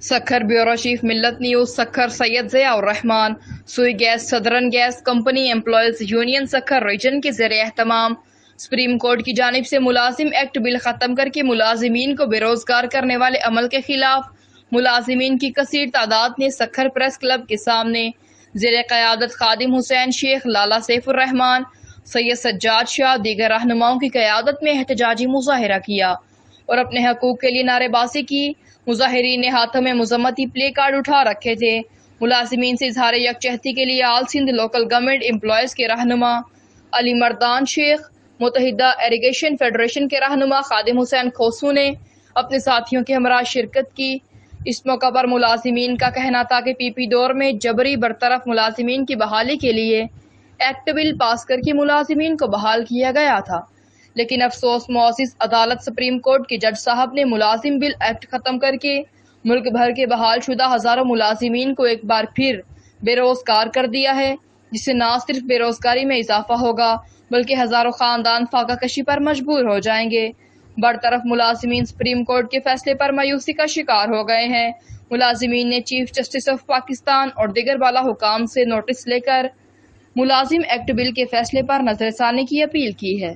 Sukkur bureau chief Millat news Sukkur Syed Zia ur Rahman Sui gas southern gas company employees union Sukkur region کے زیر اہتمام supreme court کی جانب سے ملازم ایکٹ بل ختم کر کے ملازمین کو بے روزگار کرنے والے عمل کے خلاف ملازمین کی کثیر تعداد نے سکھر پریس کلب کے سامنے زیر قیادت خادم حسین شیخ، لالا سیف الرحمان، سید سجاد شاہ دیگر رہنماؤں کی قیادت میں احتجاجی مظاہرہ کیا اور اپنے حقوق کے لیے نعرے بازی کی۔ مظاہرین نے ہاتھوں میں مذمتی پلے کارڈ اٹھا رکھے تھے۔ ملازمین سے اظہار یکجہتی کے لیے آل سندھ لوکل گورنمنٹ امپلائیز کے رہنما علی مردان شیخ، متحدہ ایریگیشن فیڈریشن کے رہنما خادم حسین کھوسو نے اپنے ساتھیوں کے ہمراہ شرکت کی۔ اس موقع پر ملازمین کا کہنا تھا کہ پی پی دور میں جبری برطرف ملازمین کی بحالی کے لیے ایکٹ بل پاس کر کے ملازمین کو بحال کیا گیا تھا، لیکن افسوس معزز عدالت سپریم کورٹ کے جج صاحب نے ملازم بل ایکٹ ختم کر کے ملک بھر کے بحال شدہ ہزاروں ملازمین کو ایک بار پھر بے روزگار کر دیا ہے، جس سے نہ صرف بے روزگاری میں اضافہ ہوگا بلکہ ہزاروں خاندان فاقہ کشی پر مجبور ہو جائیں گے۔ برطرف ملازمین سپریم کورٹ کے فیصلے پر مایوسی کا شکار ہو گئے ہیں۔ ملازمین نے چیف جسٹس آف پاکستان اور دیگر بالا حکام سے نوٹس لے کر ملازم ایکٹ بل کے فیصلے پر نظر ثانی کی اپیل کی ہے۔